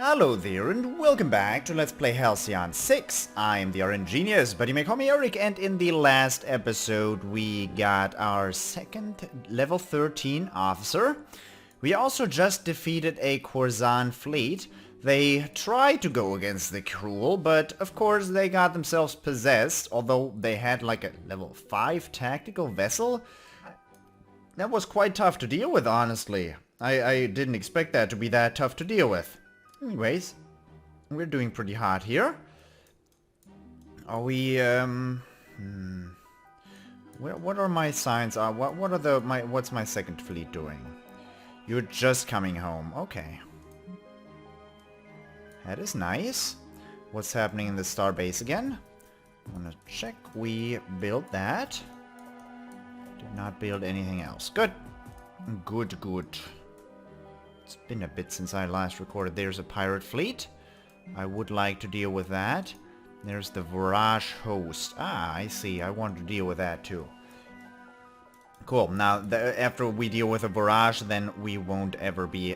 Hello there and welcome back to Let's Play Halcyon 6. I'm the RNGenius, but you may call me Eric, and in the last episode we got our second level 13 officer. We also just defeated a Khorasan fleet. They tried to go against the Cruel, but of course they got themselves possessed, although they had like a level 5 tactical vessel. That was quite tough to deal with, honestly. I didn't expect that to be that tough to deal with. Anyways, we're doing pretty hot here. Are we, what are my signs? What's my second fleet doing? You're just coming home. Okay. That is nice. What's happening in the Starbase again? I wanna check. We built that. Did not build anything else. Good. Good, good. It's been a bit since I last recorded. There's a pirate fleet. I would like to deal with that. There's the Vorash host. Ah, I see. I want to deal with that too. Cool. Now, after we deal with the Vorash, then we won't ever be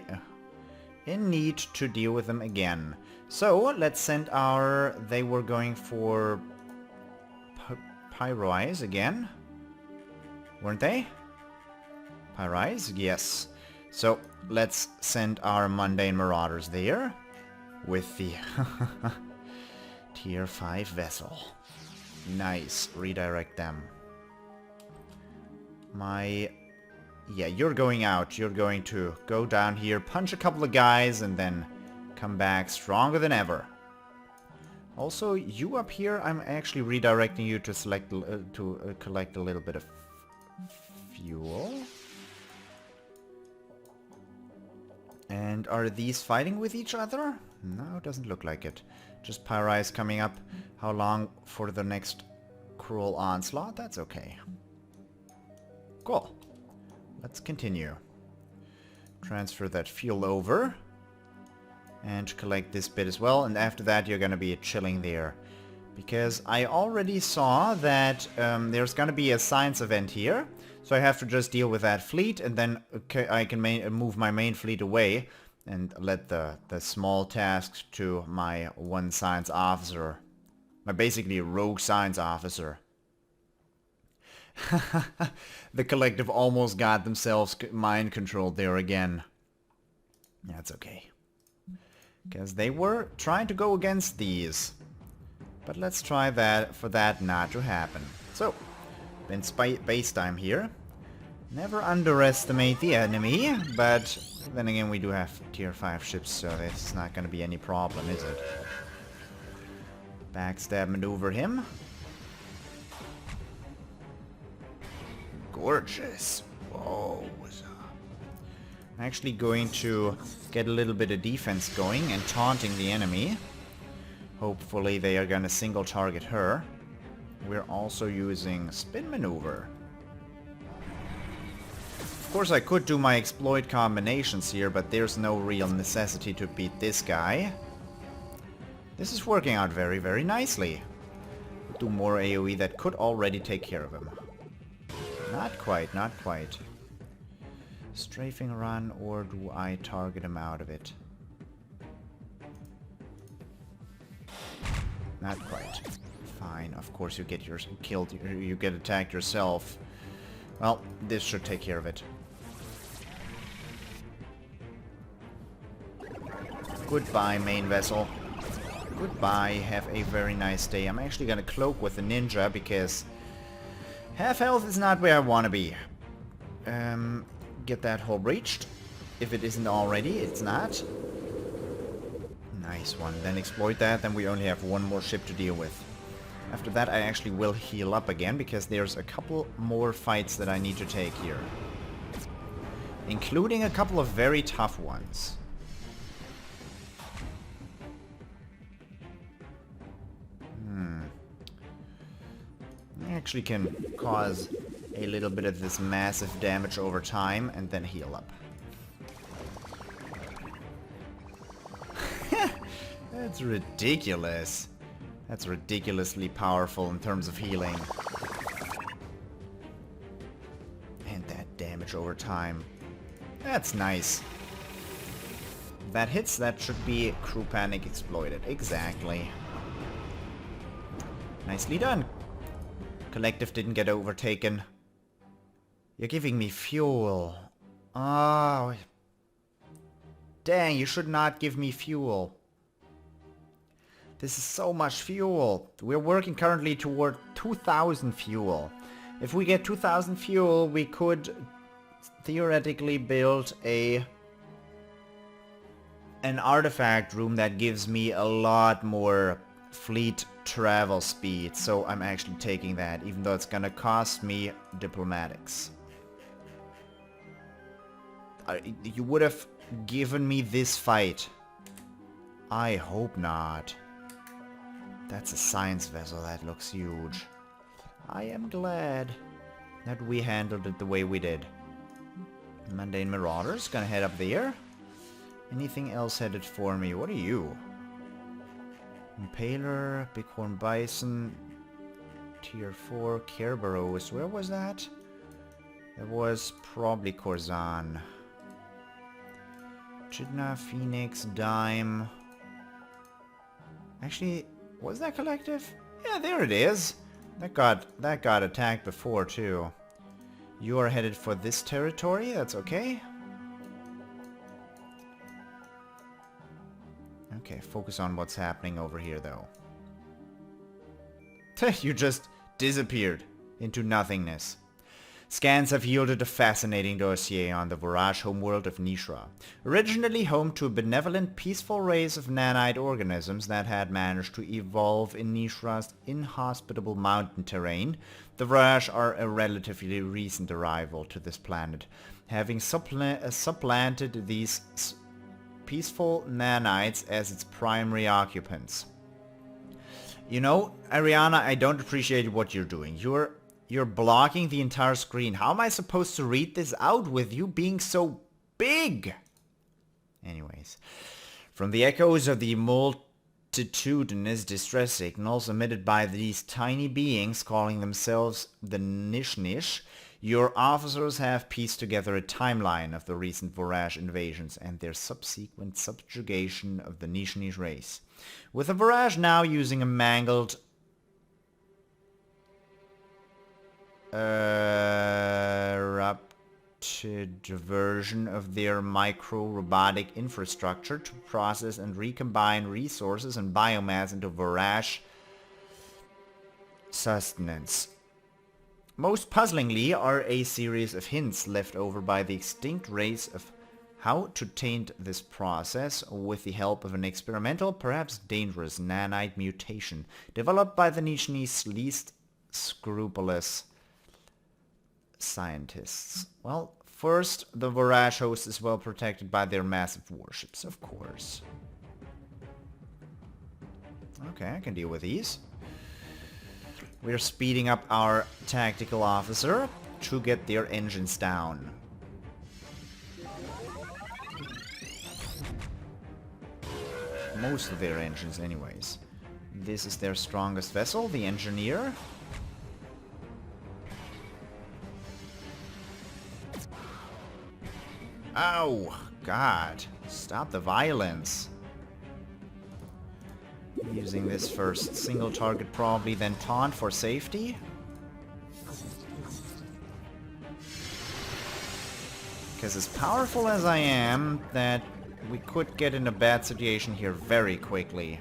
in need to deal with them again. So, let's send our... They were going for... Pyroise again. Weren't they? Pyroise? Yes. So, let's send our mundane marauders there with the tier 5 vessel. Nice. Redirect them. Yeah, you're going out. You're going to go down here, punch a couple of guys, and then come back stronger than ever. Also, you up here, I'm actually redirecting you to select collect a little bit of fuel. And are these fighting with each other? No, it doesn't look like it. Just Pyrise coming up. How long for the next cruel onslaught? That's okay. Cool. Let's continue. Transfer that fuel over. And collect this bit as well. And after that you're gonna be chilling there. Because I already saw that there's gonna be a science event here. So I have to just deal with that fleet, and then I can move my main fleet away and let the small tasks to my one science officer. My basically rogue science officer. The collective almost got themselves mind controlled there again. That's okay. Because they were trying to go against these. But let's try that for that not to happen. So, in base time here. Never underestimate the enemy, but then again we do have tier 5 ships, so it's not gonna be any problem, is it? Backstab maneuver him. Gorgeous. Whoa. I'm actually going to get a little bit of defense going and taunting the enemy. Hopefully they are gonna single target her. We're also using spin maneuver. Of course I could do my exploit combinations here, but there's no real necessity to beat this guy. This is working out very, very nicely. Do more AoE that could already take care of him. Not quite, not quite. Strafing run, or do I target him out of it? Not quite. Fine, of course you get killed, you get attacked yourself. Well, this should take care of it. Goodbye, main vessel. Goodbye, have a very nice day. I'm actually gonna cloak with the ninja because half health is not where I wanna be. Get that hull breached. If it isn't already, it's not. Nice one. Then exploit that, then we only have one more ship to deal with. After that I actually will heal up again, because there's a couple more fights that I need to take here. Including a couple of very tough ones. I actually can cause a little bit of this massive damage over time and then heal up. That's ridiculous. That's ridiculously powerful in terms of healing. And that damage over time. That's nice. that hits, that should be crew panic exploited. Exactly. Nicely done. Collective didn't get overtaken. You're giving me fuel. Oh. Dang, you should not give me fuel. This is so much fuel. We're working currently toward 2,000 fuel. If we get 2,000 fuel, we could theoretically build an artifact room that gives me a lot more fleet travel speed. So I'm actually taking that, even though it's gonna cost me diplomatics. You would have given me this fight. I hope not. That's a science vessel. That looks huge. I am glad that we handled it the way we did. Mundane Marauders, gonna head up there. Anything else headed for me? What are you? Impaler, Bighorn Bison, Tier 4, Kerberos. Where was that? That was probably Corzan. Chidna, Phoenix, Dime. Actually, was that collective? Yeah, there it is. That got attacked before too. You are headed for this territory. That's okay. Okay, focus on what's happening over here though. You just disappeared into nothingness. Scans have yielded a fascinating dossier on the Vorash homeworld of Nishra. Originally home to a benevolent, peaceful race of nanite organisms that had managed to evolve in Nishra's inhospitable mountain terrain, the Vorash are a relatively recent arrival to this planet, having supplanted these peaceful nanites as its primary occupants. You know, Ariana, I don't appreciate what you're doing. You're blocking the entire screen. How am I supposed to read this out with you being so big? Anyways, from the echoes of the multitudinous distress signals emitted by these tiny beings calling themselves the Nish, your officers have pieced together a timeline of the recent Vorash invasions and their subsequent subjugation of the Nish race. With the Vorash now using a mangled corrupted version of their micro-robotic infrastructure to process and recombine resources and biomass into Vorash sustenance. Most puzzlingly are a series of hints left over by the extinct race of how to taint this process with the help of an experimental, perhaps dangerous nanite mutation developed by the Nishni's least scrupulous scientists. Well, first, the Vorash host is well protected by their massive warships, of course. Okay, I can deal with these. We're speeding up our tactical officer to get their engines down. Most of their engines anyways. This is their strongest vessel, the Engineer. Oh, God. Stop the violence. Using this first. Single target probably, then taunt for safety. Because as powerful as I am, that we could get in a bad situation here very quickly.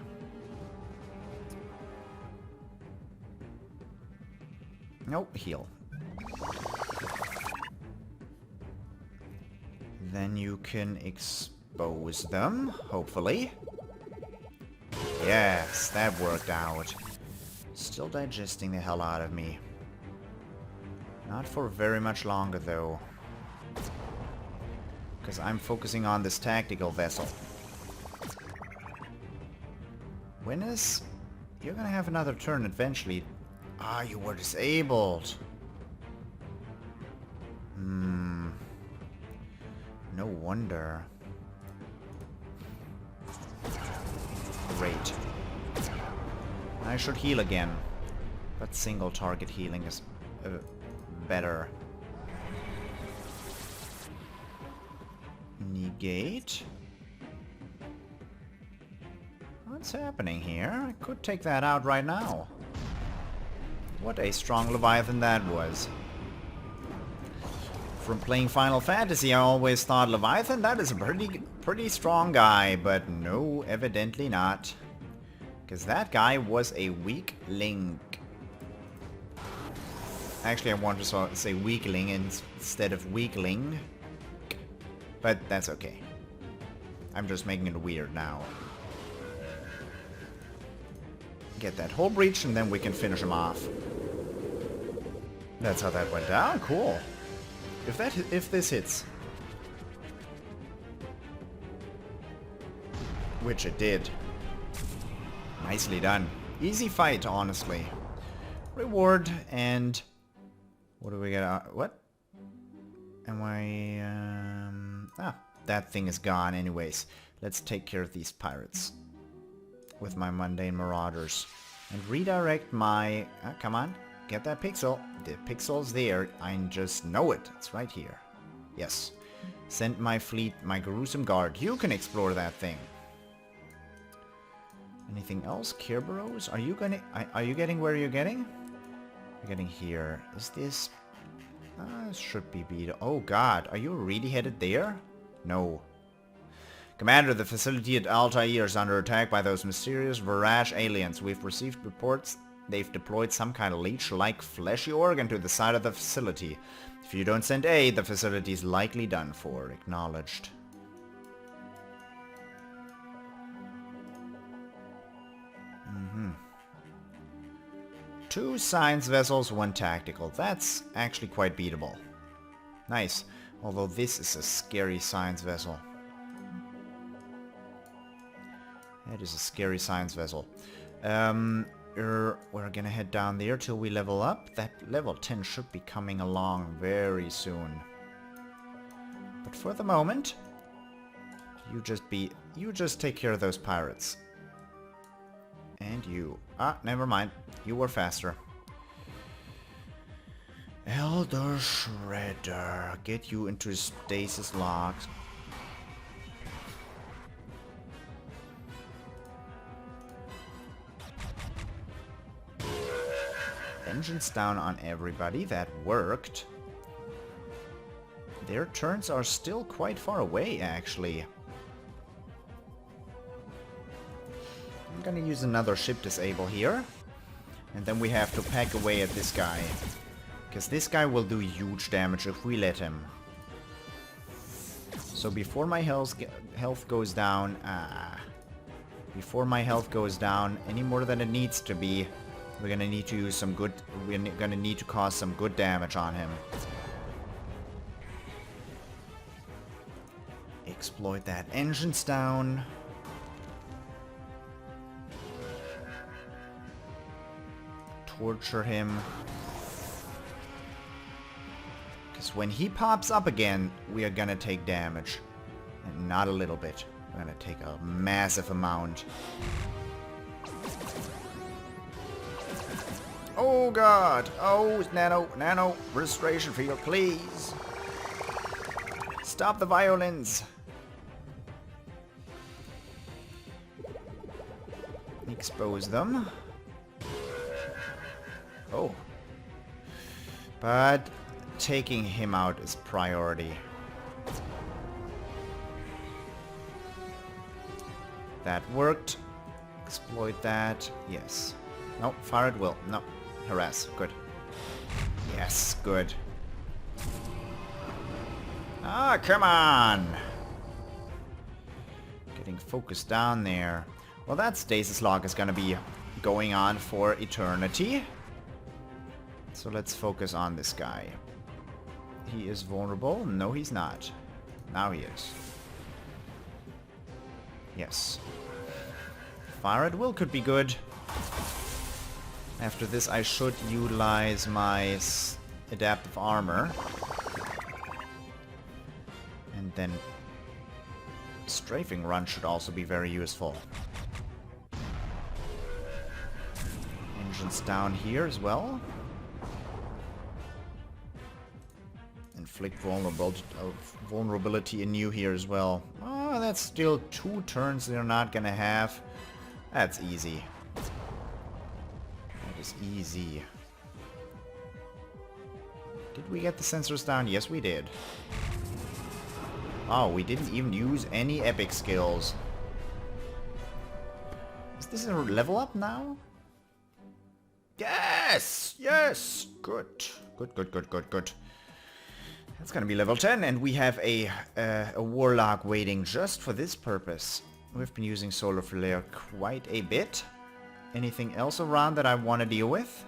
Nope, heal. Then you can expose them, hopefully. Yes, that worked out. Still digesting the hell out of me. Not for very much longer, though. Because I'm focusing on this tactical vessel. When is... You're gonna have another turn eventually. Ah, you were disabled. No wonder. Great. I should heal again. But single target healing is better. Negate. What's happening here? I could take that out right now. What a strong Leviathan that was. From playing Final Fantasy, I always thought Leviathan, that is a pretty strong guy, but no, evidently not. Because that guy was a weakling. Actually, I wanted to say weakling instead of weakling. But that's okay. I'm just making it weird now. Get that hull breach and then we can finish him off. That's how that went down. Cool. If this hits. Which it did. Nicely done. Easy fight, honestly. Reward and... What do we get? What? Am I... that thing is gone anyways. Let's take care of these pirates. With my mundane marauders. And redirect my... come on. Get that pixel. The pixel's there. I just know it. It's right here. Yes. Send my fleet, my gruesome guard. You can explore that thing. Anything else? Kerberos? Are you getting where you're getting? You're getting here. Is this... this should be beat. Oh god. Are you really headed there? No. Commander, the facility at Altair is under attack by those mysterious Varash aliens. We've received reports they've deployed some kind of leech-like fleshy organ to the side of the facility. If you don't send aid, the facility is likely done for. Acknowledged. Two science vessels, one tactical. That's actually quite beatable. Nice. Although this is a scary science vessel. That is a scary science vessel. We're gonna head down there till we level up. That level 10 should be coming along very soon. But for the moment, you just take care of those pirates. And you. Never mind. You were faster. Elder Shredder. Get you into stasis locks. Engines down on everybody. That worked. Their turns are still quite far away, actually. I'm gonna use another ship disable here. And then we have to pack away at this guy. Because this guy will do huge damage if we let him. So before my health goes down... before my health goes down any more than it needs to be, we're gonna need to use some good... We're gonna need to cause some good damage on him. Exploit that. Engines down. Torture him. Because when he pops up again, we are gonna take damage. And not a little bit. We're gonna take a massive amount. Oh god! Oh, nano, restoration field, please! Stop the violence! Expose them. Oh. But taking him out is priority. That worked. Exploit that. Yes. No, fire at will. No. Harass. Good. Yes, good. Ah, come on! Getting focused down there. Well, that stasis lock is gonna be going on for eternity. So let's focus on this guy. He is vulnerable? No, he's not. Now he is. Yes. Fire at will could be good. After this, I should utilize my adaptive armor. And then strafing run should also be very useful. Engines down here as well. Inflict vulnerability anew here as well. Oh, that's still 2 turns they're not gonna have. That's easy. That is easy. Did we get the sensors down? Yes, we did. Oh, we didn't even use any epic skills. Is this a level up now? Yes! Yes! Good. Good, good, good, good, good. That's gonna be level 10, and we have a warlock waiting just for this purpose. We've been using solar flare quite a bit. Anything else around that I want to deal with?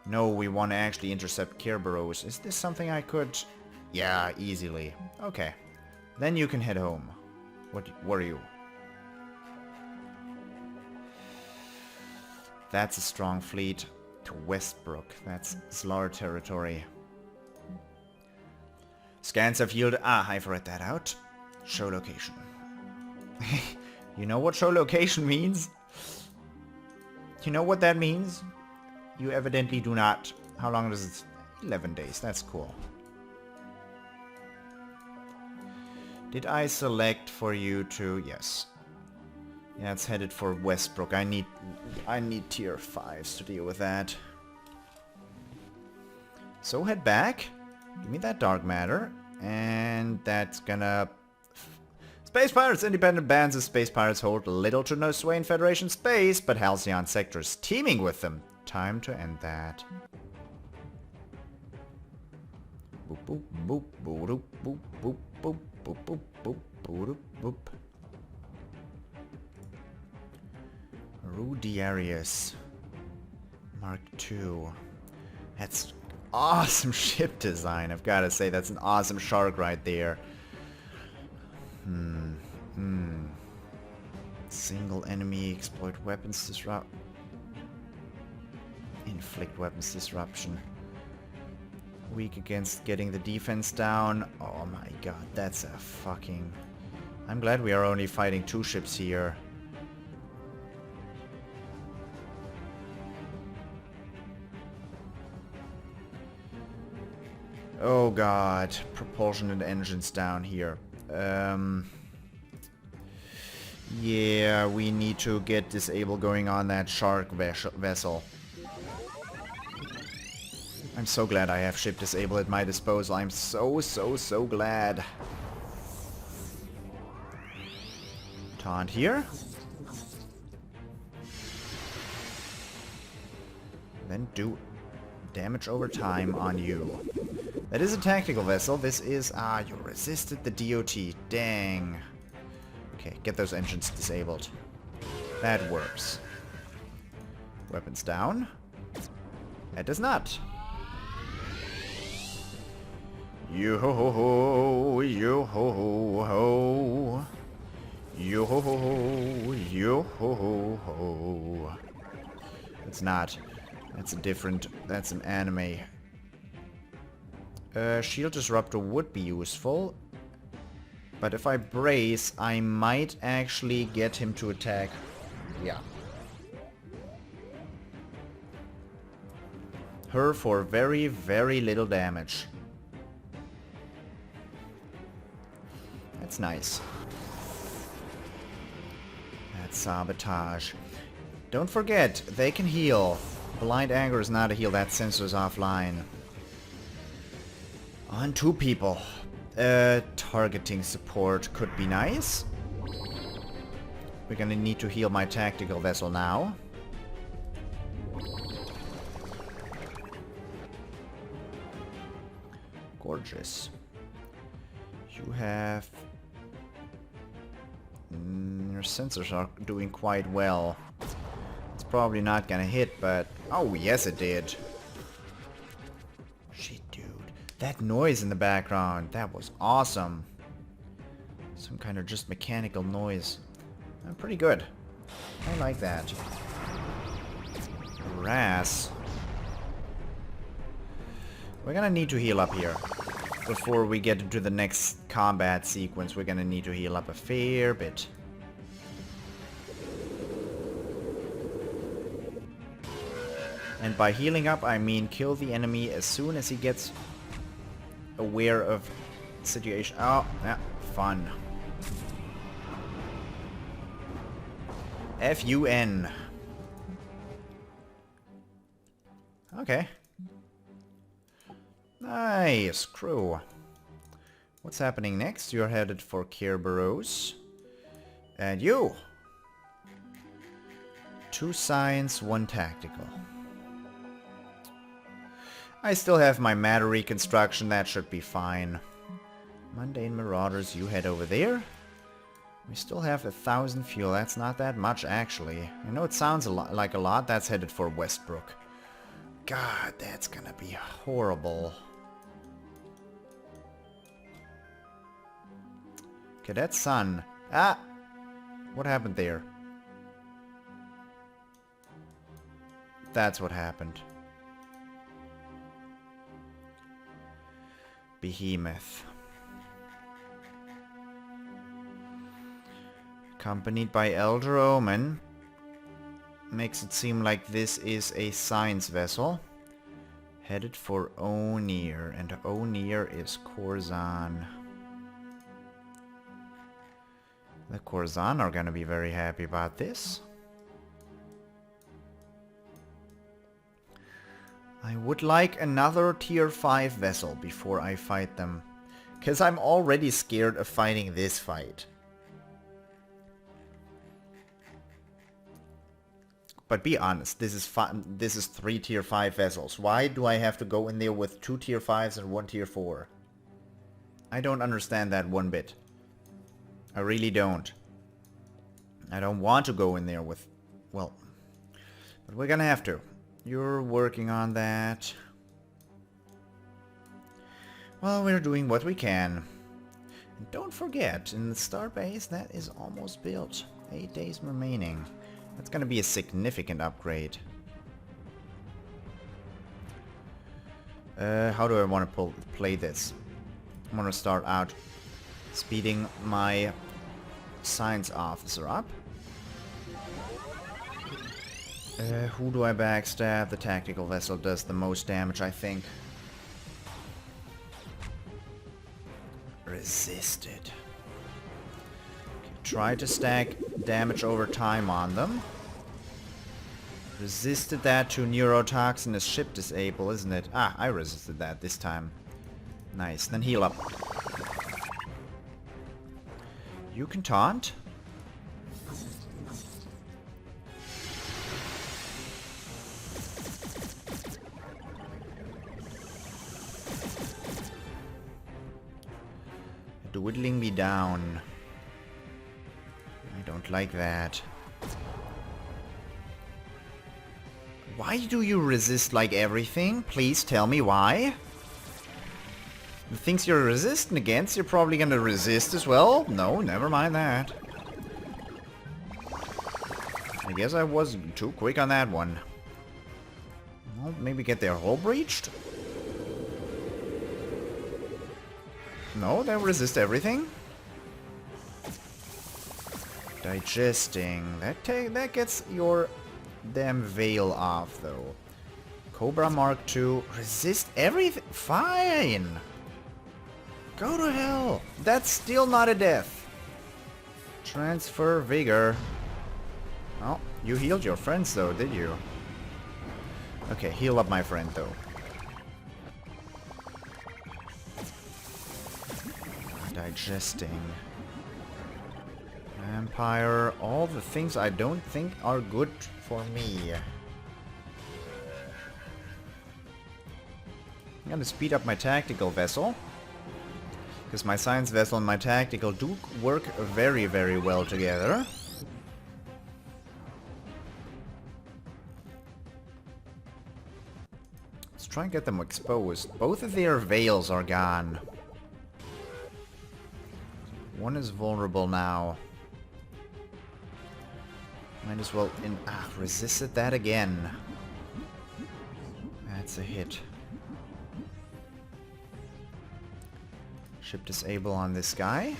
No, we want to actually intercept Kerberos. Is this something I could... Yeah, easily. Okay. Then you can head home. What are you? That's a strong fleet. To Westbrook. That's Xlar territory. Scans have yielded... Ah, I've read that out. Show location. You know what show location means? You know what that means? You evidently do not. How long does it... 11 days. That's cool. Did I select for you to... Yes. Yeah, it's headed for Westbrook. I need tier 5s to deal with that. So head back. Give me that dark matter. And that's gonna... Space Pirates, independent bands of space pirates hold little to no sway in Federation space, but Halcyon sector is teeming with them. Time to end that. Boop boop boop boop boop boop boop boop boop boop boop boop. Rudiarius Mark II. That's awesome ship design. I've got to say, that's an awesome shark right there. Single enemy, exploit weapons disrupt. Inflict weapons disruption. Weak against getting the defense down. Oh my god, that's a fucking... I'm glad we are only fighting 2 ships here. Oh god, propulsion and engines down here. Yeah, we need to get disable going on that shark vessel. I'm so glad I have ship disable at my disposal. I'm so glad. Taunt here. Then do damage over time on you. That is a tactical vessel. This is... Ah, you resisted the DOT. Dang. Okay, get those engines disabled. That works. Weapons down. That does not. Yo-ho-ho-ho, yo-ho-ho-ho. Yo-ho-ho-ho, yo-ho-ho-ho. It's not. That's a different... That's an anime. Shield Disruptor would be useful. But if I brace, I might actually get him to attack. Yeah. Her for very, very little damage. That's nice. That's sabotage. Don't forget, they can heal. Blind Anger is not a heal, that sensor's offline. On 2 people. Targeting support could be nice. We're gonna need to heal my tactical vessel now. Gorgeous. You have... your sensors are doing quite well. It's probably not gonna hit, but... Oh, yes it did. Shit, dude. That noise in the background, that was awesome. Some kind of just mechanical noise. Pretty good. I like that. Harass. We're gonna need to heal up here. Before we get into the next combat sequence, we're gonna need to heal up a fair bit. And by healing up, I mean kill the enemy as soon as he gets aware of the situation. Oh, yeah, fun. F-U-N. Okay. Nice, crew. What's happening next? You're headed for Kerberos. And you! 2 science, 1 tactical. I still have my matter reconstruction, that should be fine. Mundane Marauders, you head over there. We still have 1,000 fuel, that's not that much actually. I know it sounds like a lot, that's headed for Westbrook. God, that's gonna be horrible. Cadet Sun. Ah! What happened there? That's what happened. Behemoth. Accompanied by Elder Omen. Makes it seem like this is a science vessel. Headed for Onir. And Onir is Corzan. The Corzan are gonna be very happy about this. I would like another tier 5 vessel before I fight them. Because I'm already scared of fighting this fight. But be honest, this is 3 tier 5 vessels. Why do I have to go in there with 2 tier 5s and 1 tier 4? I don't understand that one bit. I really don't. I don't want to go in there with... well... but we're gonna have to. You're working on that. Well, we're doing what we can. And don't forget, in the Starbase, that is almost built. 8 days remaining. That's gonna be a significant upgrade. How do I want to play this? I'm gonna start out speeding my science officer up. Who do I backstab? The tactical vessel does the most damage, I think. Resisted. Okay, try to stack damage over time on them. Resisted that to neurotoxin as ship disable, isn't it? Ah, I resisted that this time. Nice, then heal up. You can taunt. Dwindling me down. I don't like that. Why do you resist like everything? Please tell me why. The things you're resisting against, you're probably gonna resist as well? No, never mind that. I guess I was too quick on that one. Well, maybe get their hull breached? No, they resist everything. Digesting. That gets your damn veil off, though. Cobra Mark II. Resist everything. Fine. Go to hell. That's still not a death. Transfer vigor. Oh, you healed your friends, though, did you? Okay, heal up my friend, though. Digesting. Vampire. All the things I don't think are good for me. I'm gonna speed up my tactical vessel. Because my science vessel and my tactical do work very, very well together. Let's try and get them exposed. Both of their veils are gone. One is vulnerable now. Might as well resisted that again. That's a hit. Ship disable on this guy.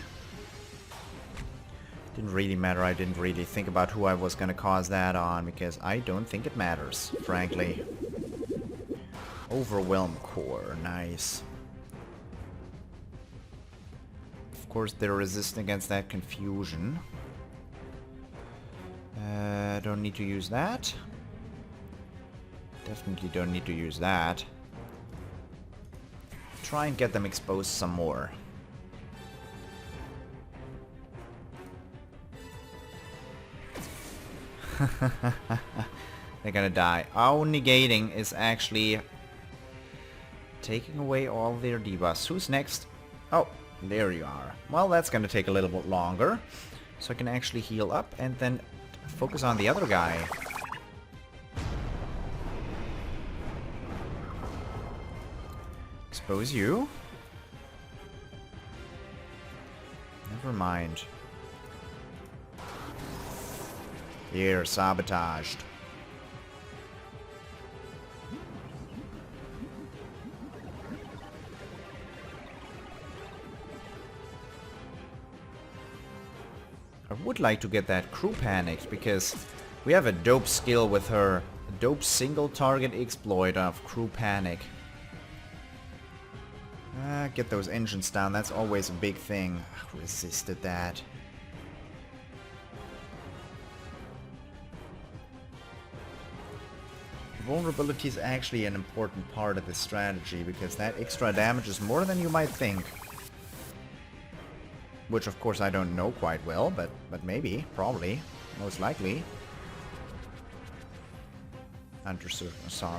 Didn't really matter. I didn't really think about who I was gonna cause that on because I don't think it matters, frankly. Overwhelm core, nice. Of course, they're resisting against that confusion. don't need to use that. Definitely don't need to use that. Try and get them exposed some more. They're gonna die. Our negating is actually taking away all their debuffs. Who's next? Oh, there you are. Well, that's gonna take a little bit longer. So I can actually heal up and then focus on the other guy. Expose you. Never mind. Here, sabotaged. I would like to get that crew panicked because we have a dope skill with her. A dope single target exploit of crew panic. Get those engines down, that's always a big thing. Resisted that. Vulnerability is actually an important part of this strategy because that extra damage is more than you might think. Which of course I don't know quite well, but maybe, probably, most likely. Under circumstances?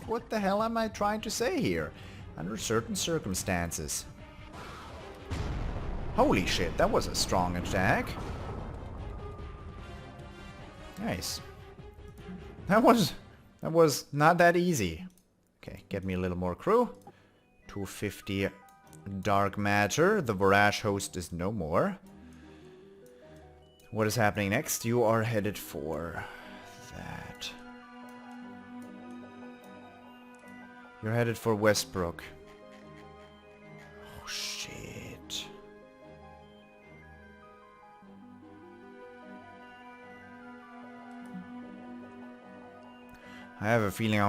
What the hell am I trying to say here? Under certain circumstances. Holy shit, that was a strong attack. Nice. That was not that easy. Okay, get me a little more crew. 250 dark matter. The Vorash host is no more. What is happening next? You are headed for that. You're headed for Westbrook. Oh shit. I have a feeling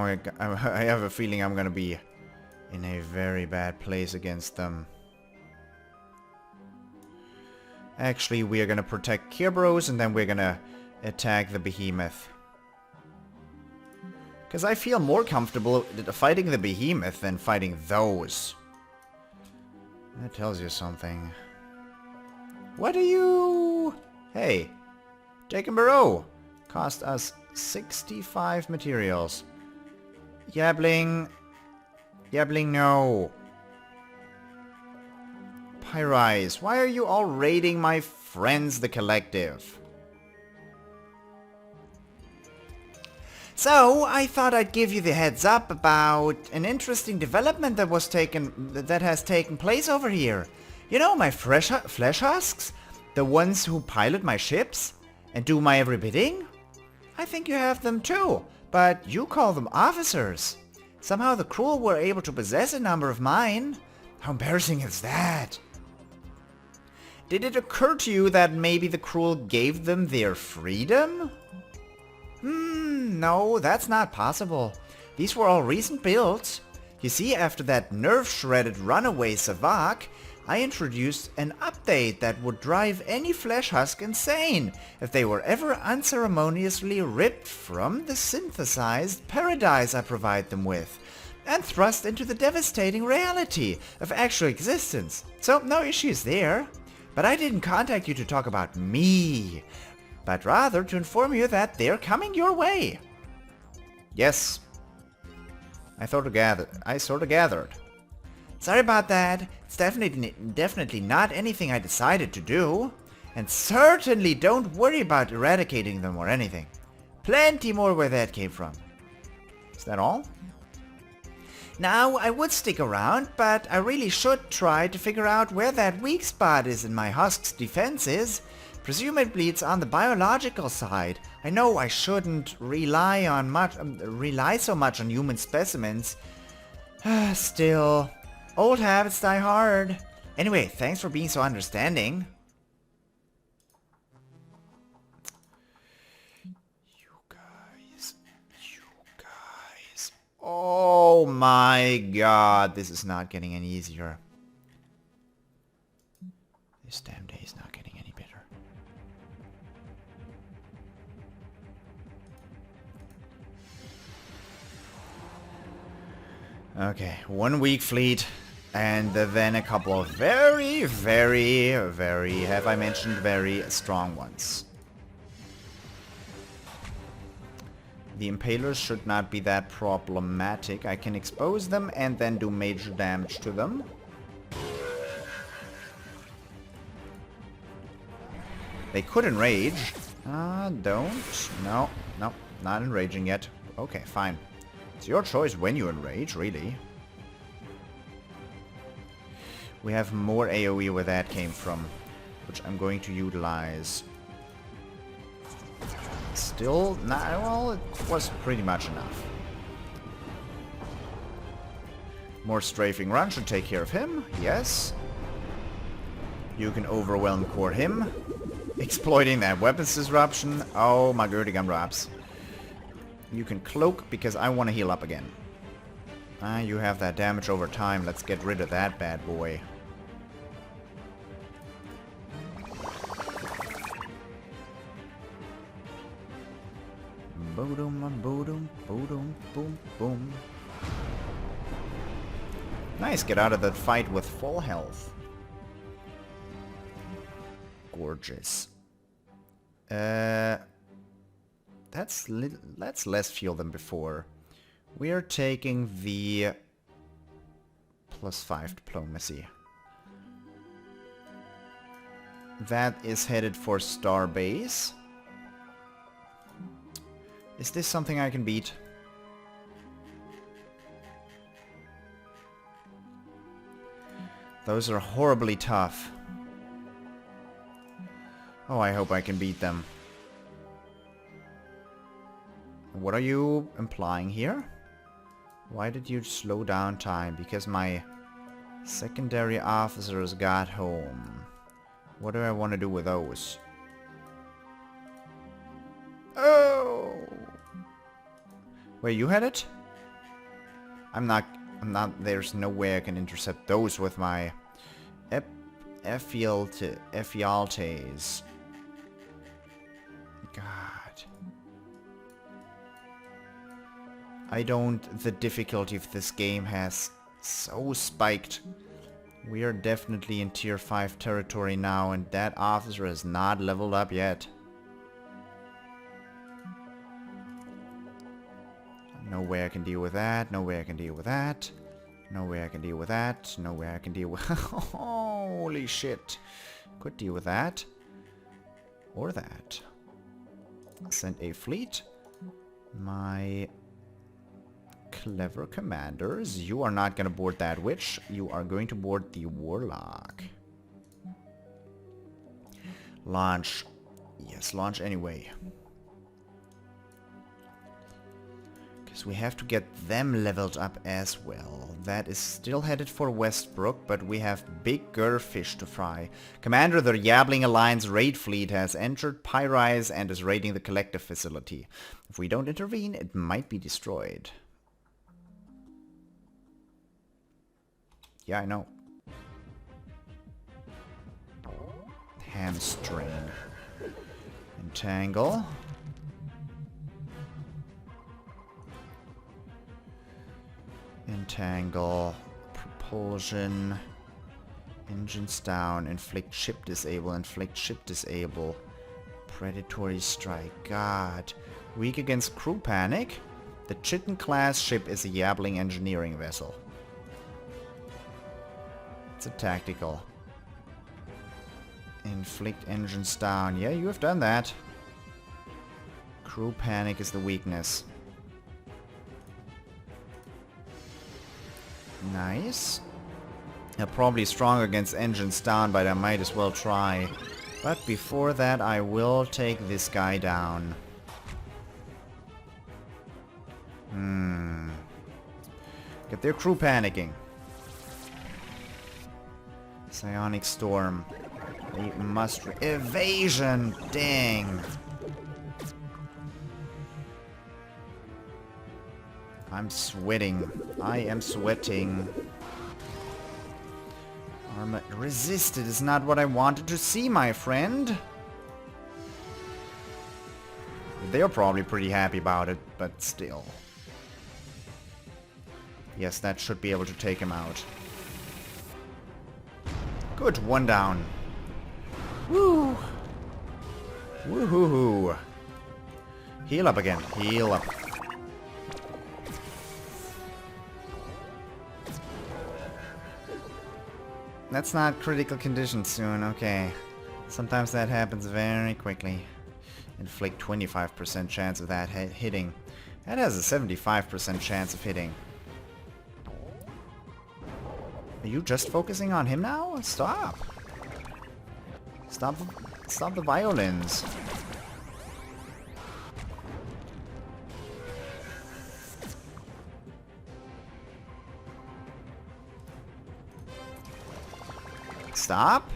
I'm gonna be in a very bad place against them. Actually, we are gonna protect Kerberos and then we're gonna attack the behemoth. Because I feel more comfortable fighting the behemoth than fighting those. That tells you something. What are you? Hey, Jacob Barrow cost us 65 materials. Yabling. Yabling, no. Pyrise, why are you all raiding my friends, the Collective? So, I thought I'd give you the heads up about an interesting development that has taken place over here. You know, my flesh husks? The ones who pilot my ships and do my every bidding? I think you have them too, but you call them officers. Somehow the Cruel were able to possess a number of mine. How embarrassing is that? Did it occur to you that maybe the Cruel gave them their freedom? No, that's not possible. These were all recent builds. You see, after that nerve-shredded runaway Savak, I introduced an update that would drive any flesh husk insane if they were ever unceremoniously ripped from the synthesized paradise I provide them with, and thrust into the devastating reality of actual existence. So, no issues there. But I didn't contact you to talk about me, but rather to inform you that they're coming your way. Yes. I sort of gathered. Sorry about that. It's definitely not anything I decided to do. And certainly don't worry about eradicating them or anything. Plenty more where that came from. Is that all? Now, I would stick around, but I really should try to figure out where that weak spot is in my husk's defenses. Presumably it's on the biological side. I know I shouldn't rely so much on human specimens. Still, old habits die hard. Anyway, thanks for being so understanding. Oh my god, this is not getting any easier. This damn day is not getting any better. Okay, 1 weak fleet, and then a couple of very, very, very, have I mentioned, very strong ones. The Impalers should not be that problematic. I can expose them and then do major damage to them. They could enrage. Don't. No, no, not enraging yet. Okay, fine. It's your choice when you enrage, really. We have more AoE where that came from, which I'm going to utilize. Still not, well, it was pretty much enough. More strafing run should take care of him, yes. You can overwhelm core him. Exploiting that weapons disruption. Oh my goody gumdrops. You can cloak because I want to heal up again. You have that damage over time. Let's get rid of that bad boy. Boom, boom, boom, boom, boom. Nice, get out of the fight with full health. Gorgeous. That's less fuel than before. We are taking the +5 diplomacy. That is headed for Starbase. Is this something I can beat? Those are horribly tough. Oh, I hope I can beat them. What are you implying here? Why did you slow down time? Because my secondary officers got home. What do I want to do with those? Oh! Wait, you had it? I'm not, there's no way I can intercept those with my Ephialtes. God. The difficulty of this game has so spiked. We are definitely in tier 5 territory now, and that officer has not leveled up yet. No way I can deal with that, no way I can deal with that. No way I can deal with that, no way I can deal with... Holy shit. Could deal with that. Or that. Send a fleet. My clever commanders. You are not going to board that witch. You are going to board the warlock. Launch. Yes, launch anyway. Because we have to get them leveled up as well. That is still headed for Westbrook, but we have bigger fish to fry. Commander, the Yabbling Alliance raid fleet has entered Pyrise and is raiding the collective facility. If we don't intervene, it might be destroyed. Yeah, I know. Hamstring. Entangle. Entangle. Propulsion. Engines down. Inflict ship disable. Inflict ship disable. Predatory strike. God. Weak against crew panic. The Chitin class ship is a Yabbling engineering vessel. It's a tactical. Inflict engines down. Yeah, you have done that. Crew panic is the weakness. Nice. They're probably strong against engines down, but I might as well try. But before that, I will take this guy down. Get their crew panicking. Psionic Storm. They must... Evasion! Dang! I'm sweating. I am sweating. Armor resisted is not what I wanted to see, my friend. They're probably pretty happy about it, but still. Yes, that should be able to take him out. Good, one down. Woo! Woohoo! Heal up again. Heal up. That's not critical condition soon. Okay. Sometimes that happens very quickly. Inflict 25% chance of that hitting. That has a 75% chance of hitting. Are you just focusing on him now? Stop. Stop the violins. Stop.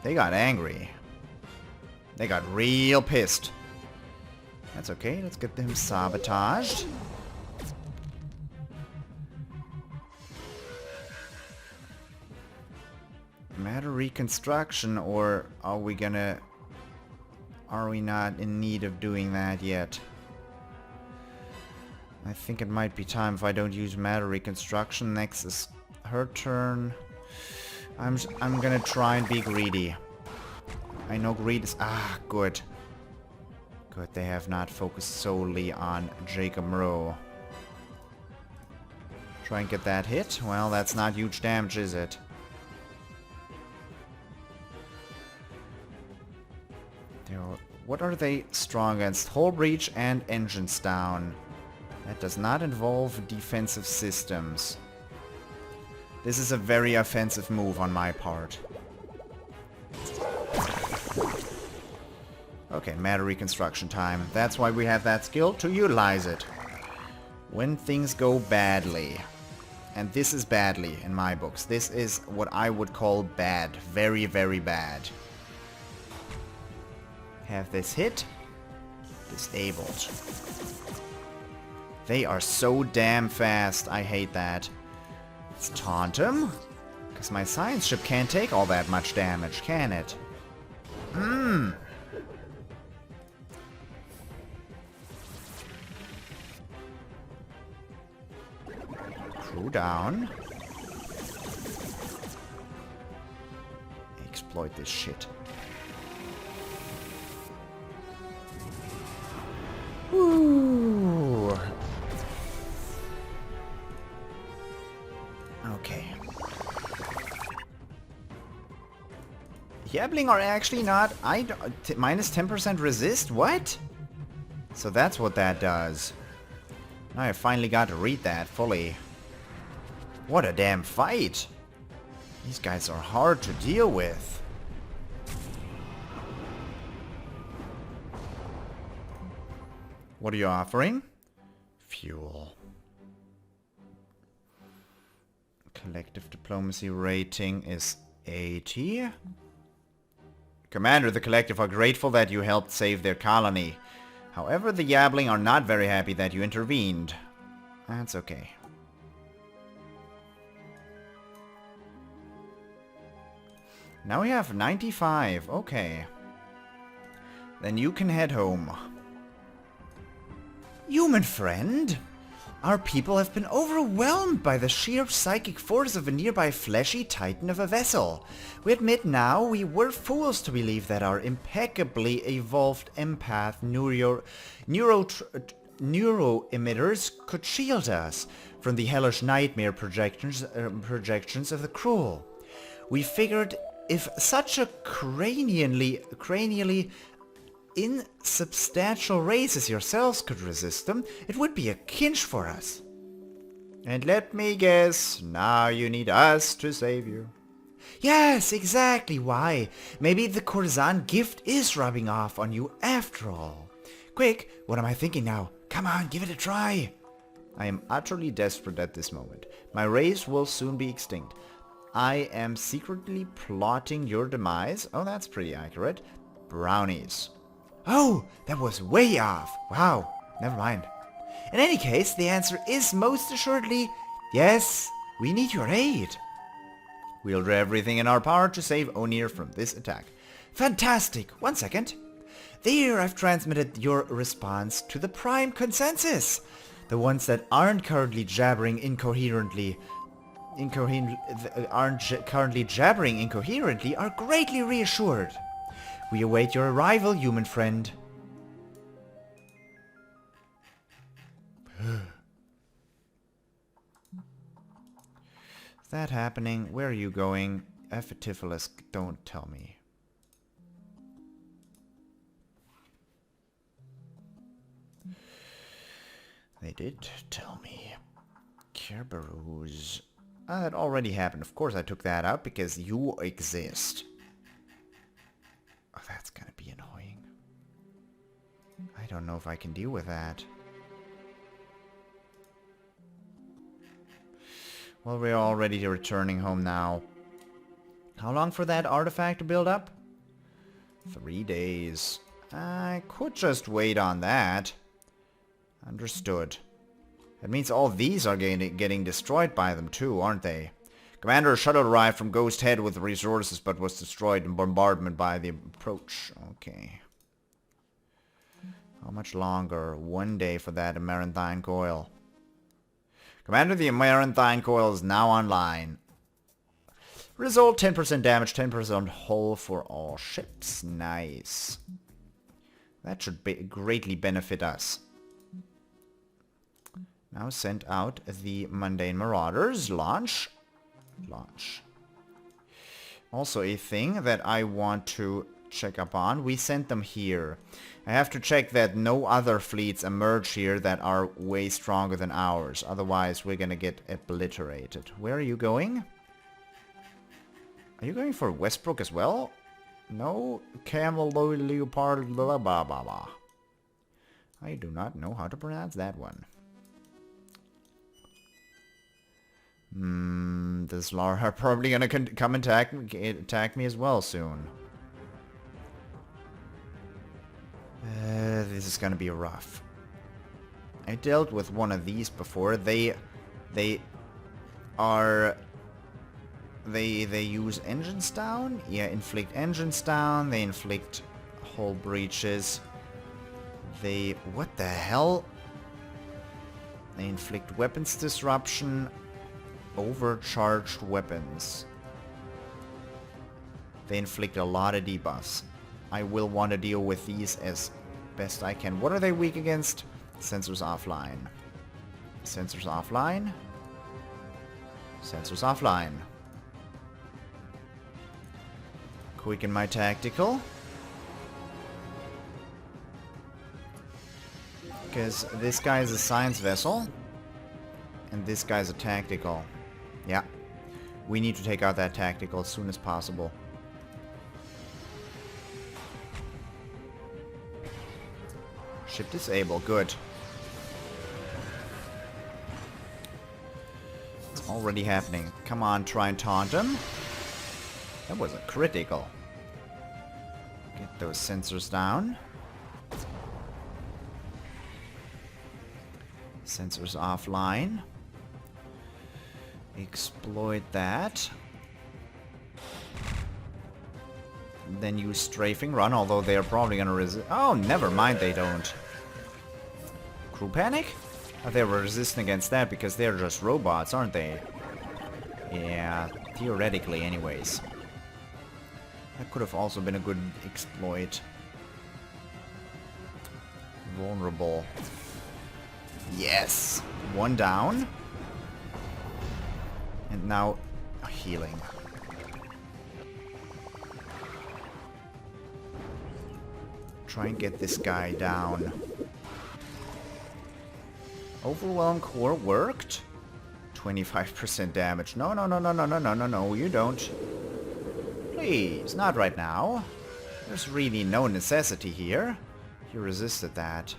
They got angry. They got real pissed. That's okay. Let's get them sabotaged. Matter reconstruction, or are we not in need of doing that yet? I think it might be time if I don't use matter reconstruction. Next is her turn. I'm gonna try and be greedy. I know greed is... Ah, good. Good, they have not focused solely on Jacob Rowe. Try and get that hit. Well, that's not huge damage, is it? What are they strong against? Hull breach and engines down. That does not involve defensive systems. This is a very offensive move on my part. Okay, matter reconstruction time. That's why we have that skill, to utilize it. When things go badly. And this is badly in my books. This is what I would call bad. Very, very bad. Have this hit. Disabled. They are so damn fast. I hate that. Let's taunt him. Because my science ship can't take all that much damage, can it? Crew down. Exploit this shit. Woo. Okay. Yabling are actually not... minus 10% resist? What? So that's what that does. Now I finally got to read that fully. What a damn fight. These guys are hard to deal with. What are you offering? Fuel. Collective diplomacy rating is 80. Commander, the Collective are grateful that you helped save their colony. However, the Yabling are not very happy that you intervened. That's okay. Now we have 95. Okay. Then you can head home. Human friend, our people have been overwhelmed by the sheer psychic force of a nearby fleshy titan of a vessel. We admit now we were fools to believe that our impeccably evolved empath neuroemitters could shield us from the hellish nightmare projections of the cruel. We figured if such a cranially insubstantial race as yourselves could resist them, it would be a cinch for us. And let me guess, now you need us to save you. Yes, exactly why. Maybe the courtesan gift is rubbing off on you after all. Quick, what am I thinking now? Come on, give it a try. I am utterly desperate at this moment. My race will soon be extinct. I am secretly plotting your demise. Oh, that's pretty accurate. Brownies. Oh, that was way off. Wow, never mind. In any case, the answer is most assuredly yes, we need your aid. We'll do everything in our power to save Onir from this attack. Fantastic. 1 second. There, I've transmitted your response to the Prime Consensus. The ones that aren't currently jabbering incoherently are greatly reassured. We await your arrival, human friend. Is that happening? Where are you going? Ephetifilus, don't tell me. They did tell me. Kerberos. That already happened. Of course I took that out because you exist. Oh, that's gonna be annoying. I don't know if I can deal with that. Well, we're already returning home now. How long for that artifact to build up? 3 days. I could just wait on that. Understood. That means all these are getting destroyed by them too, aren't they? Commander, a shuttle arrived from Ghost Head with resources but was destroyed in bombardment by the approach. Okay. How much longer? 1 day for that Amaranthine Coil. Commander, the Amaranthine Coil is now online. Result 10% damage, 10% hull for all ships. Nice. That should greatly benefit us. Now send out the Mundane Marauders. Launch. Launch. Also a thing that I want to check up on. We sent them here. I have to check that no other fleets emerge here that are way stronger than ours. Otherwise we're gonna get obliterated. Where are you going? Are you going for Westbrook as well? No? Camel, Leopard, blah blah blah blah. I do not know how to pronounce that one. The Xlar are probably gonna come and attack me as well soon. This is gonna be rough. I dealt with one of these before. They use engines down. Yeah, inflict engines down. They inflict hull breaches. What the hell? They inflict weapons disruption. Overcharged weapons. They inflict a lot of debuffs. I will want to deal with these as best I can. What are they weak against? Sensors offline. Sensors offline. Sensors offline. Quicken my tactical. Because this guy is a science vessel. And this guy's a tactical. Yeah. We need to take out that tactical as soon as possible. Ship disable. Good. It's already happening. Come on, try and taunt him. That was a critical. Get those sensors down. Sensors offline. Exploit that. Then use strafing run, although they are probably gonna resist. Oh, never mind, they don't. Crew panic? Oh, they were resisting against that because they're just robots, aren't they? Yeah, theoretically anyways. That could have also been a good exploit. Vulnerable. Yes! One down. And now healing. Try and get this guy down. Overwhelm core worked. 25% damage. No, no, no, no, no, no, no, no, no, you don't. Please, not right now. There's really no necessity here. You resisted that.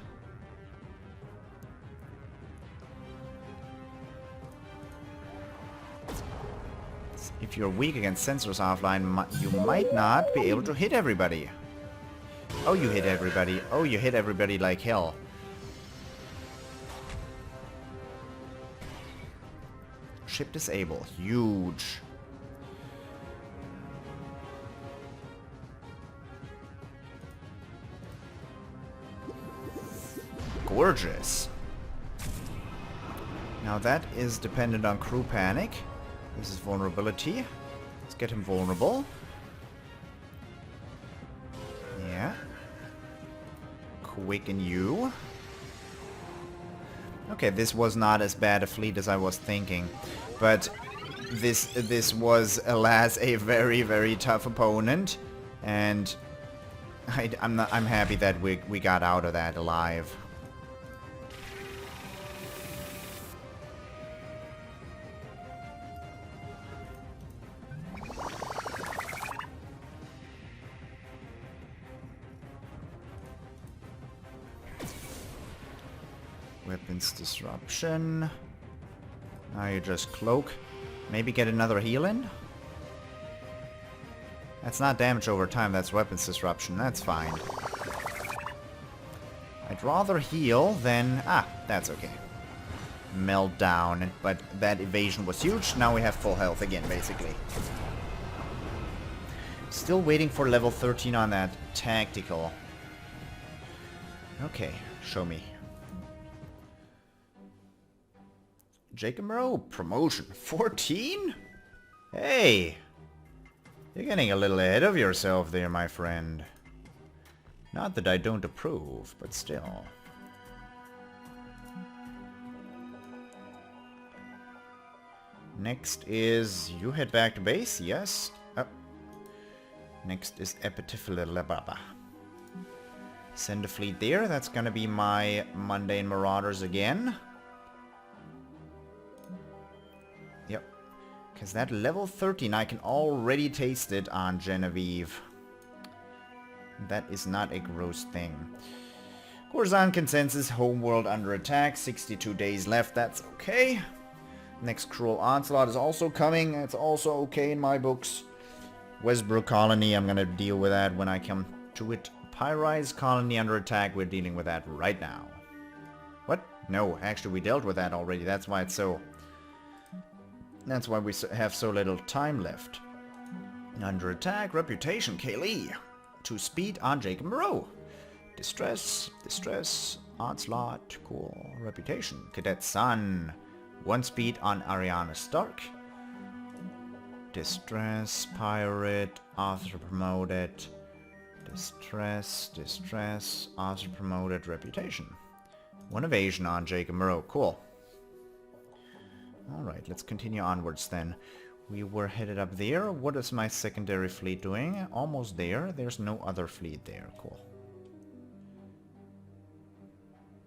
If you're weak against sensors offline, you might not be able to hit everybody. Oh, you hit everybody. Oh, you hit everybody like hell. Ship disable. Huge. gorgeous. Now that is dependent on crew panic. This is vulnerability. Let's get him vulnerable. Yeah. Quicken you. Okay, this was not as bad a fleet as I was thinking. But this was, alas, a very, very tough opponent. And I'm happy that we got out of that alive. Weapons disruption. Now you just cloak. Maybe get another heal in? That's not damage over time, that's weapons disruption. That's fine. I'd rather heal than... Ah, that's okay. Melt down. But that evasion was huge. Now we have full health again, basically. Still waiting for level 13 on that tactical. Okay, show me. Jacob Rowe, promotion 14? Hey! You're getting a little ahead of yourself there, my friend. Not that I don't approve, but still. Next is... You head back to base? Yes. Oh. Next is Epitaphlababa. Send a fleet there. That's gonna be my mundane marauders again. Yep. Because that level 13, I can already taste it on Genevieve. That is not a gross thing. Coruscant consensus, homeworld under attack, 62 days left, that's okay. Next Cruel Onslaught is also coming, it's also okay in my books. Westbrook Colony, I'm gonna deal with that when I come to it. Pyrise Colony under attack, we're dealing with that right now. What? No, actually we dealt with that already, that's why it's so... That's why we have so little time left. Under attack, reputation, Kaylee. 2 speed on Jacob Moreau. Distress, onslaught, cool. Reputation, Cadet Sun. 1 speed on Ariana Stark. Distress, pirate, author promoted. Distress, author promoted, reputation. 1 evasion on Jacob Moreau, cool. Alright, let's continue onwards then. We were headed up there. What is my secondary fleet doing? Almost there. There's no other fleet there. Cool.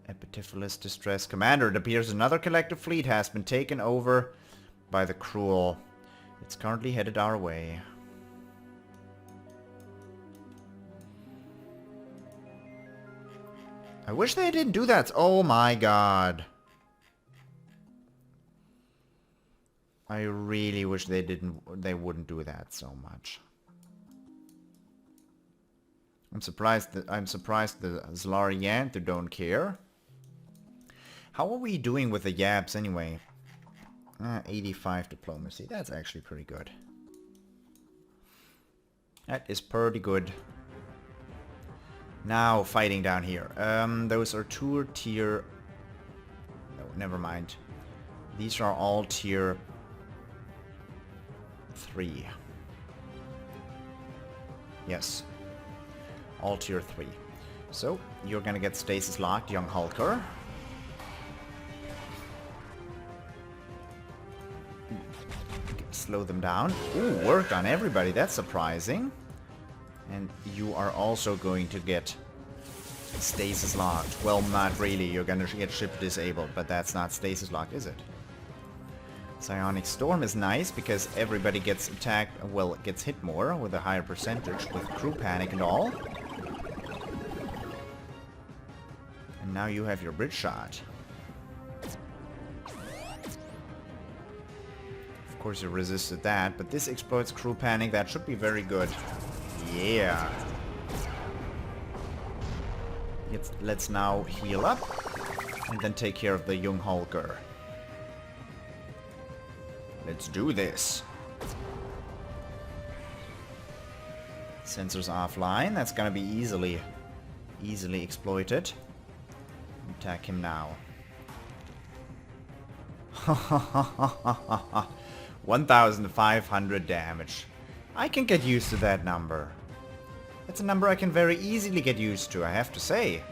Epitaphlababa Distress Commander. It appears another collective fleet has been taken over by the Cruel. It's currently headed our way. I wish they didn't do that. Oh my god. I really wish they wouldn't do that so much. I'm surprised that the Xlar-Yanthu don't care. How are we doing with the Yaps anyway? 85 diplomacy. That's actually pretty good. That is pretty good. Now fighting down here. Those are tier. No, never mind. These are all tier 3. Yes. All tier 3. So, you're gonna get stasis locked, young Hulker. Slow them down. Ooh, worked on everybody, that's surprising. And you are also going to get stasis locked. Well, not really, you're gonna get ship disabled, but that's not stasis locked, is it? Psionic Storm is nice because everybody gets attacked, well, gets hit more with a higher percentage with crew panic and all. And now you have your bridge shot. Of course you resisted that, but this exploits crew panic, that should be very good. Yeah. Let's now heal up and then take care of the young Hulker. Let's do this. Sensors offline. That's gonna be easily exploited. Attack him now. 1,500 damage. I can get used to that number. It's a number I can very easily get used to, I have to say.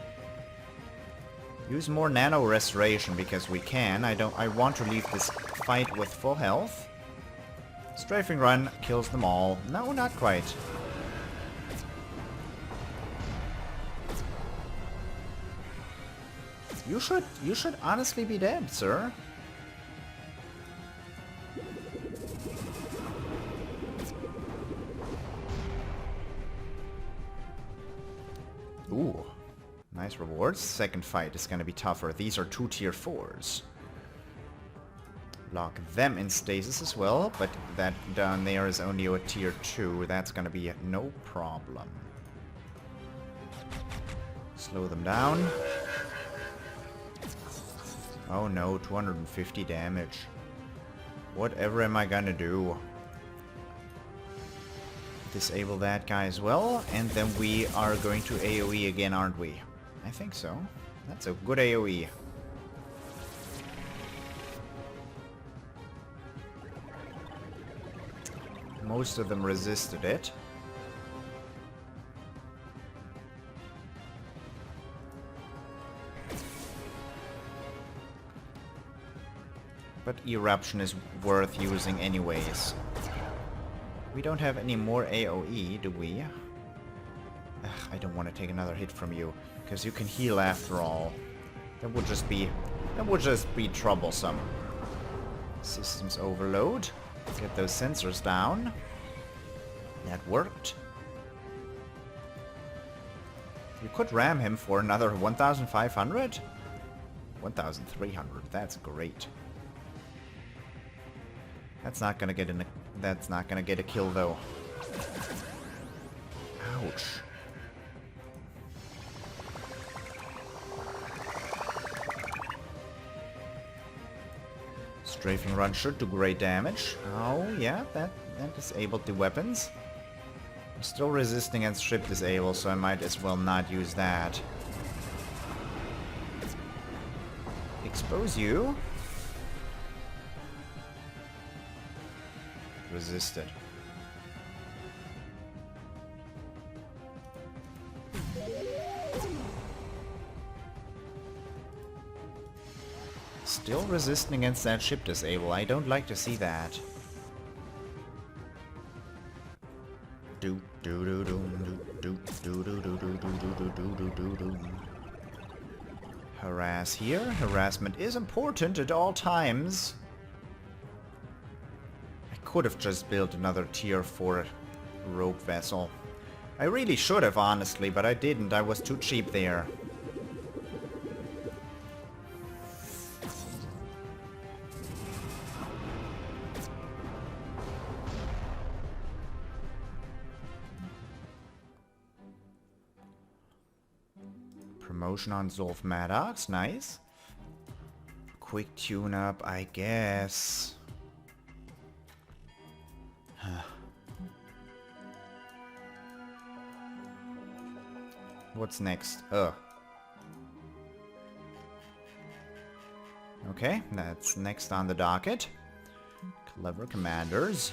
Use more nano restoration because we can. I want to leave this fight with full health. Strafing run kills them all. No, not quite. You should honestly be dead, sir. Ooh. Nice rewards. Second fight is gonna be tougher. These are 2 tier 4s. Lock them in stasis as well, but that down there is only a tier 2. That's gonna be no problem. Slow them down. Oh no, 250 damage. Whatever am I gonna do? Disable that guy as well, and then we are going to AoE again, aren't we? I think so. That's a good AoE. Most of them resisted it. But Eruption is worth using anyways. We don't have any more AoE, do we? Ugh, I don't want to take another hit from you, because you can heal after all. That would just be troublesome. Systems overload. Get those sensors down. That worked. You could ram him for another 1,500? 1,300. That's great. That's not gonna get a kill though. Ouch. Strafing run should do great damage. Oh yeah, that disabled the weapons. I'm still resisting against ship disable, so I might as well not use that. Expose you. Resisted. Still resisting against that ship disable. I don't like to see that. Harass here. Harassment is important at all times. Could have just built another tier 4 rogue vessel. I really should have, honestly, but I didn't. I was too cheap there. Promotion on Zolf Maddox, nice. Quick tune-up, I guess. What's next? Okay, that's next on the docket. Clever commanders.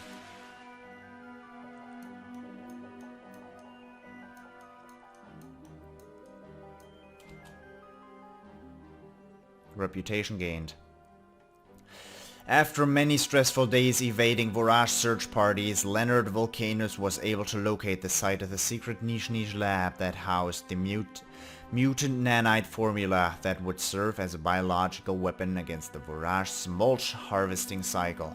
Reputation gained. After many stressful days evading Vorage search parties, Leonard Volcanus was able to locate the site of the secret niche lab that housed the mutant nanite formula that would serve as a biological weapon against the Vorage smolch harvesting cycle.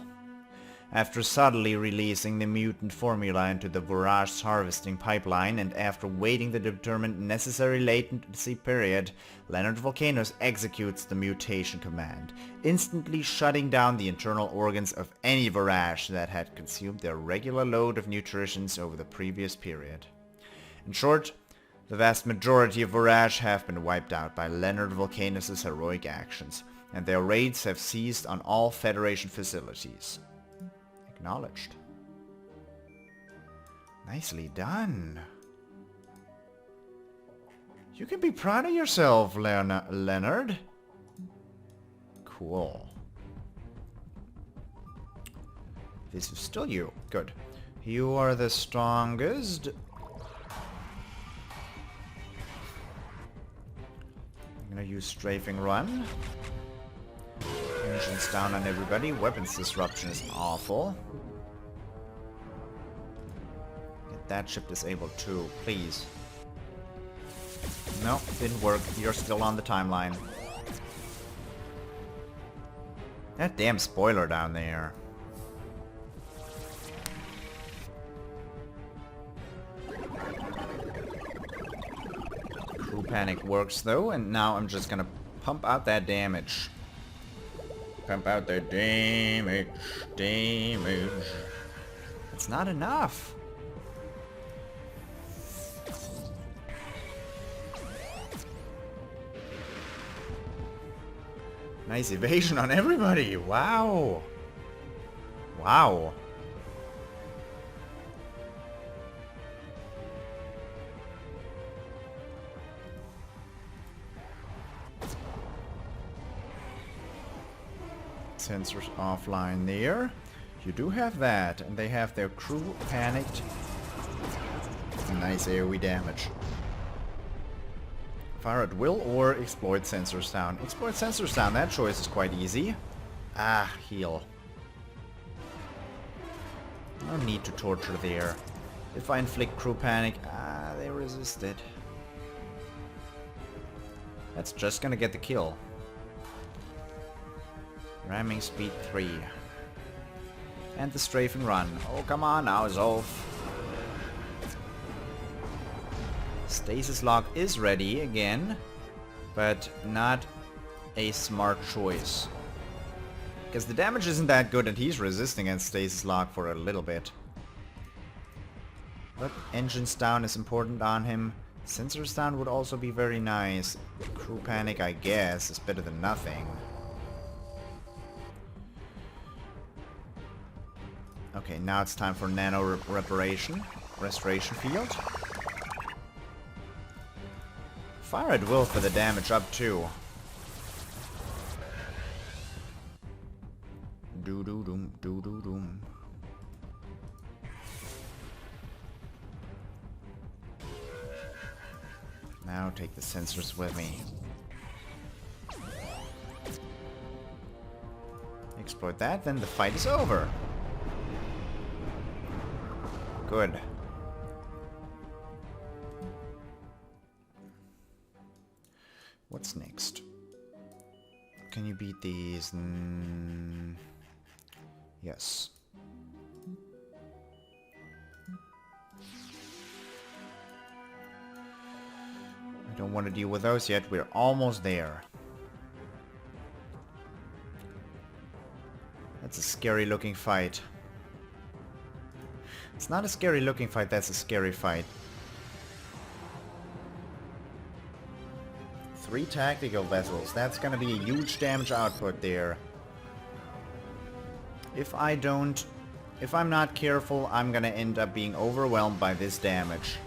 After subtly releasing the mutant formula into the Vorage harvesting pipeline and after waiting the determined necessary latency period, Leonard Volcanus executes the mutation command, instantly shutting down the internal organs of any Vorage that had consumed their regular load of nutritions over the previous period. In short, the vast majority of Vorage have been wiped out by Leonard Volcanus' heroic actions, and their raids have ceased on all Federation facilities. Acknowledged. Nicely done. You can be proud of yourself, Leonard. Cool. This is still you. Good. You are the strongest. I'm gonna use strafing run. Engines down on everybody. Weapons disruption is awful. Get that ship disabled too, please. No, didn't work. You're still on the timeline. That damn spoiler down there. Crew panic works though, and now I'm just gonna pump out that damage. Pump out that damage. Damage. It's not enough. Nice evasion on everybody. Wow. Wow. Sensors offline there. You do have that, and they have their crew panicked. Nice AoE damage. Fire at will or exploit sensors down. Exploit sensors down, that choice is quite easy. Ah, heal. No need to torture there. If I inflict crew panic, they resisted. That's just gonna get the kill. Ramming speed 3. And the strafing run. Oh, come on now, Zolf. Stasis lock is ready again, but not a smart choice. Because the damage isn't that good and he's resisting against stasis lock for a little bit. But engines down is important on him. Sensors down would also be very nice. Crew panic, I guess, is better than nothing. Okay, now it's time for nano restoration field. Fire at will for the damage up too. Do do doom, do do doom. Now take the sensors with me. Exploit that, then the fight is over. Good. What's next? Can you beat these? Yes. I don't want to deal with those yet. We're almost there. That's a scary looking fight. It's not a scary looking fight, that's a scary fight. 3 tactical vessels, that's gonna be a huge damage output there. If I'm not careful, I'm gonna end up being overwhelmed by this damage.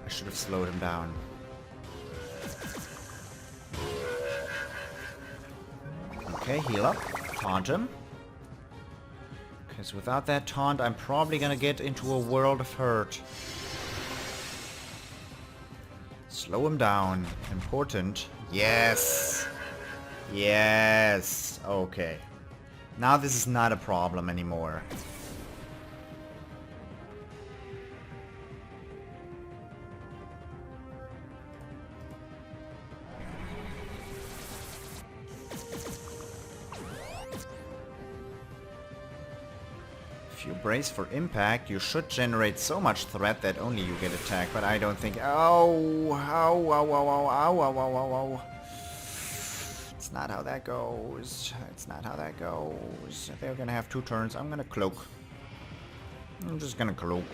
I should have slowed him down. Okay, heal up, taunt him. Because without that taunt, I'm probably gonna get into a world of hurt. Slow him down. Important. Yes! Yes! Okay. Now this is not a problem anymore. If you brace for impact, you should generate so much threat that only you get attacked, but I don't think... Oh! Ow, ow, ow, ow, ow, ow, ow, ow, ow. It's not how that goes. It's not how that goes. They're gonna have 2 turns. I'm gonna cloak. I'm just gonna cloak.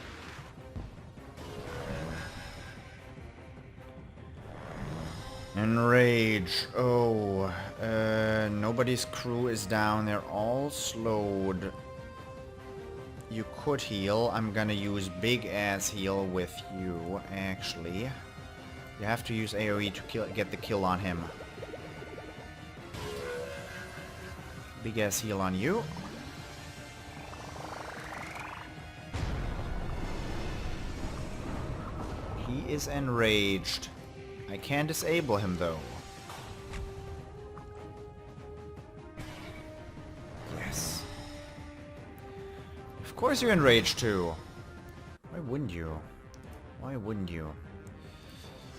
Enrage. Oh. Nobody's crew is down. They're all slowed. You could heal. I'm gonna use big ass heal with you, actually. You have to use AoE to get the kill on him. Big ass heal on you. He is enraged. I can disable him though. Yes. Of course you're enraged too. Why wouldn't you? Why wouldn't you?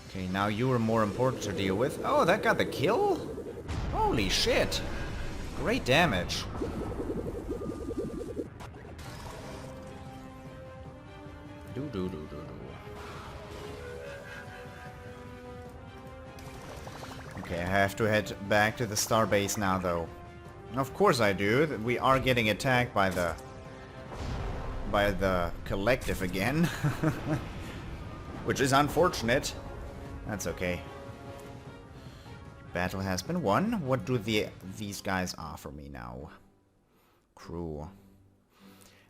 Okay, now you are more important to deal with. Oh, that got the kill? Holy shit. Great damage. Okay, I have to head back to the Starbase now, though. Of course I do. We are getting attacked by the collective again. Which is unfortunate. That's okay. Battle has been won. What do these guys offer me now? Crew.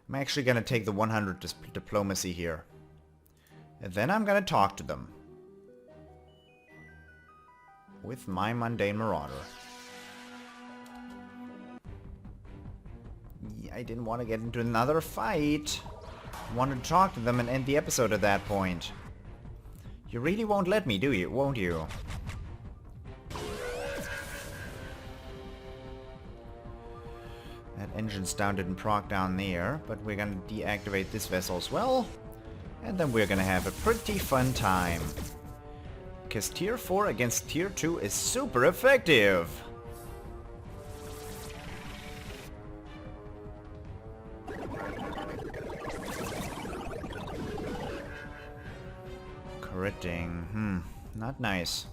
I'm actually gonna take the 100 diplomacy here. And then I'm gonna talk to them. With my mundane marauder. Yeah, I didn't want to get into another fight. I wanted to talk to them and end the episode at that point. You really won't let me, do you? Won't you? That engine's down, didn't proc down there, but we're gonna deactivate this vessel as well. And then we're gonna have a pretty fun time. Because tier 4 against tier 2 is super effective! Critting. Not nice.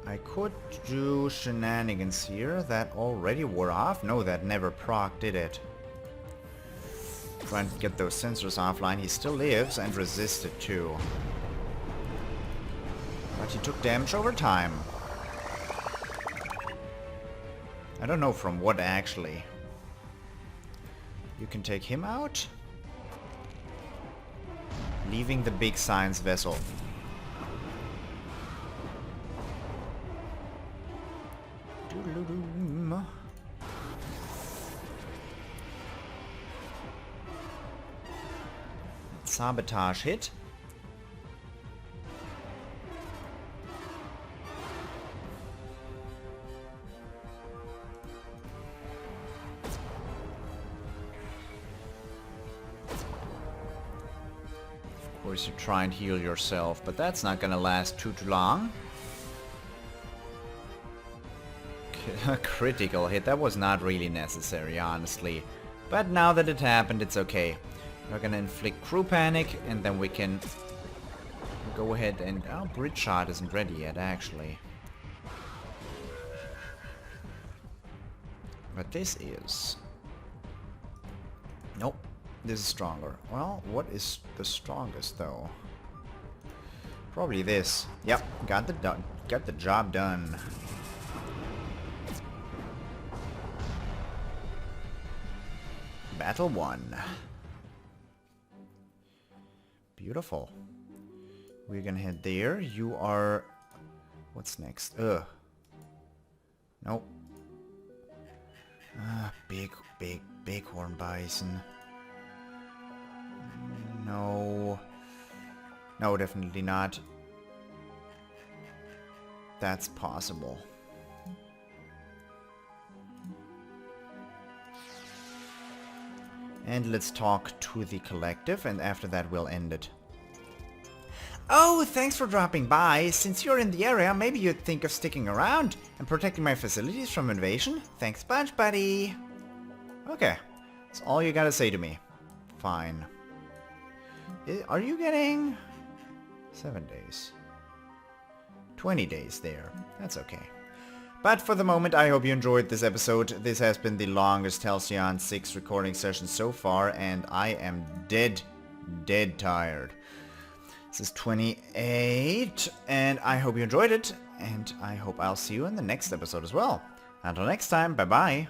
I could do shenanigans here. That already wore off? No, that never proc, did it? Trying to get those sensors offline. He still lives and resisted too. But he took damage over time. I don't know from what actually. You can take him out. Leaving the big science vessel. Sabotage hit. Of course you try and heal yourself, but that's not gonna last too long. Critical hit. That was not really necessary, honestly. But now that it happened, it's okay. We're gonna inflict crew panic, and then we can go ahead and... Oh, bridge shot isn't ready yet, actually. But this is... Nope. This is stronger. Well, what is the strongest, though? Probably this. Yep, got the job done. Battle 1. Beautiful. We're gonna head there. You are... What's next? Nope. Big horn bison. No. No, definitely not. That's possible. And let's talk to the collective, and after that we'll end it. Oh, thanks for dropping by. Since you're in the area, maybe you'd think of sticking around and protecting my facilities from invasion? Thanks bunch, buddy. Okay, that's all you gotta say to me. Fine. Are you getting 7 days? 20 days there. That's okay. But for the moment, I hope you enjoyed this episode. This has been the longest Halcyon 6 recording session so far, and I am dead tired. This is 28, and I hope you enjoyed it, and I hope I'll see you in the next episode as well. Until next time, bye bye.